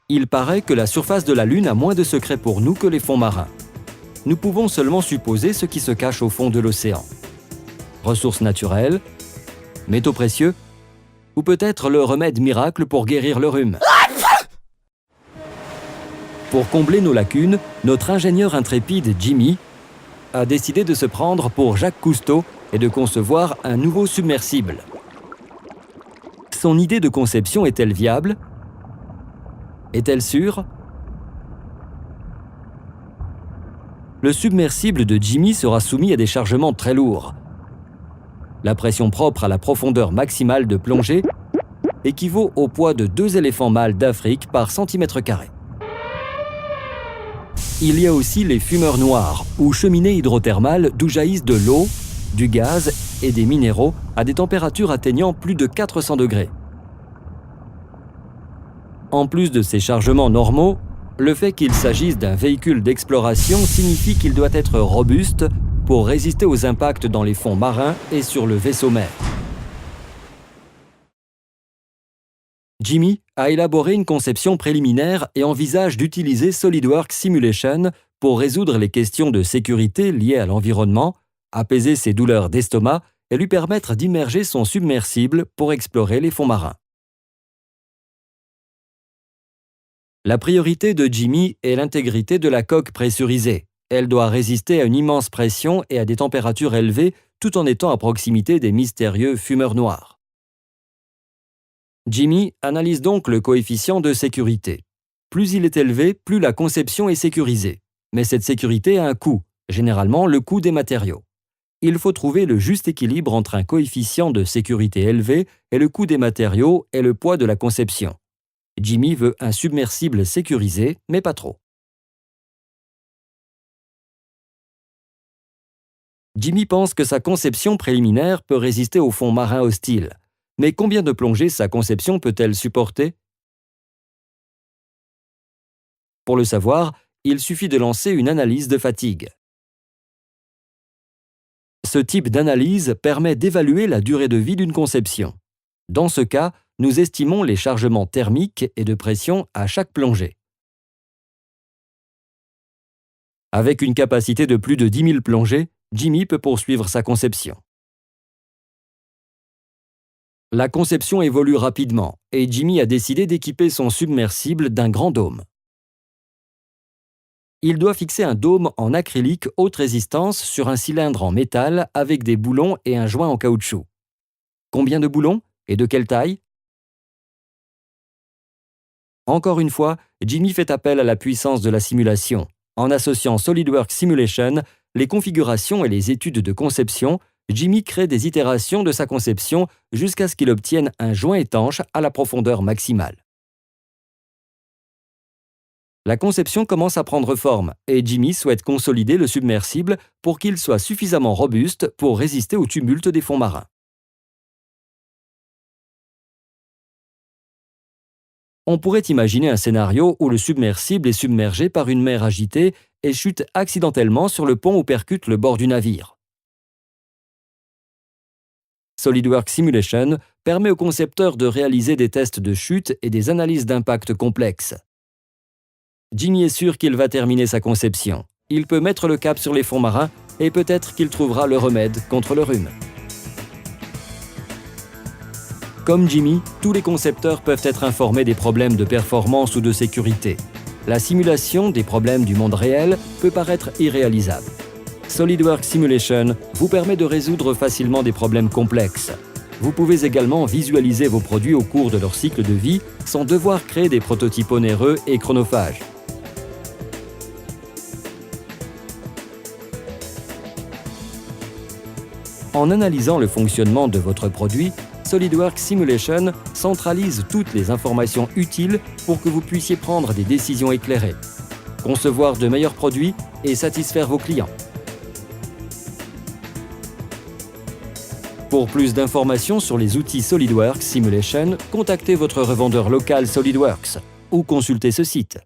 Il paraît que la surface de la Lune a moins de secrets pour nous que les fonds marins. Nous pouvons seulement supposer ce qui se cache au fond de l'océan. Ressources naturelles, métaux précieux, ou peut-être le remède miracle pour guérir le rhume. Pour combler nos lacunes, notre ingénieur intrépide Jimmy a décidé de se prendre pour Jacques Cousteau et de concevoir un nouveau submersible. Son idée de conception est-elle viable? Est-elle sûre? Le submersible de Jimmy sera soumis à des chargements très lourds. La pression propre à la profondeur maximale de plongée équivaut au poids de 2 éléphants mâles d'Afrique par centimètre carré. Il y a aussi les fumeurs noirs, ou cheminées hydrothermales d'où jaillissent de l'eau, du gaz et des minéraux à des températures atteignant plus de 400 degrés. En plus de ces chargements normaux, le fait qu'il s'agisse d'un véhicule d'exploration signifie qu'il doit être robuste pour résister aux impacts dans les fonds marins et sur le vaisseau mère. Jimmy a élaboré une conception préliminaire et envisage d'utiliser SolidWorks Simulation pour résoudre les questions de sécurité liées à l'environnement, apaiser ses douleurs d'estomac et lui permettre d'immerger son submersible pour explorer les fonds marins. La priorité de Jimmy est l'intégrité de la coque pressurisée. Elle doit résister à une immense pression et à des températures élevées tout en étant à proximité des mystérieux fumeurs noirs. Jimmy analyse donc le coefficient de sécurité. Plus il est élevé, plus la conception est sécurisée. Mais cette sécurité a un coût, généralement le coût des matériaux. Il faut trouver le juste équilibre entre un coefficient de sécurité élevé et le coût des matériaux et le poids de la conception. Jimmy veut un submersible sécurisé, mais pas trop. Jimmy pense que sa conception préliminaire peut résister aux fonds marins hostiles. Mais combien de plongées sa conception peut-elle supporter? Pour le savoir, il suffit de lancer une analyse de fatigue. Ce type d'analyse permet d'évaluer la durée de vie d'une conception. Dans ce cas, nous estimons les chargements thermiques et de pression à chaque plongée. Avec une capacité de plus de 10 000 plongées, Jimmy peut poursuivre sa conception. La conception évolue rapidement et Jimmy a décidé d'équiper son submersible d'un grand dôme. Il doit fixer un dôme en acrylique haute résistance sur un cylindre en métal avec des boulons et un joint en caoutchouc. Combien de boulons et de quelle taille? Encore une fois, Jimmy fait appel à la puissance de la simulation. En associant SolidWorks Simulation, les configurations et les études de conception, Jimmy crée des itérations de sa conception jusqu'à ce qu'il obtienne un joint étanche à la profondeur maximale. La conception commence à prendre forme et Jimmy souhaite consolider le submersible pour qu'il soit suffisamment robuste pour résister au tumulte des fonds marins. On pourrait imaginer un scénario où le submersible est submergé par une mer agitée et chute accidentellement sur le pont où percute le bord du navire. SolidWorks Simulation permet aux concepteurs de réaliser des tests de chute et des analyses d'impact complexes. Jimmy est sûr qu'il va terminer sa conception. Il peut mettre le cap sur les fonds marins et peut-être qu'il trouvera le remède contre le rhume. Comme Jimmy, tous les concepteurs peuvent être informés des problèmes de performance ou de sécurité. La simulation des problèmes du monde réel peut paraître irréalisable. SolidWorks Simulation vous permet de résoudre facilement des problèmes complexes. Vous pouvez également visualiser vos produits au cours de leur cycle de vie sans devoir créer des prototypes onéreux et chronophages. En analysant le fonctionnement de votre produit, SolidWorks Simulation centralise toutes les informations utiles pour que vous puissiez prendre des décisions éclairées, concevoir de meilleurs produits et satisfaire vos clients. Pour plus d'informations sur les outils SolidWorks Simulation, contactez votre revendeur local SolidWorks ou consultez ce site.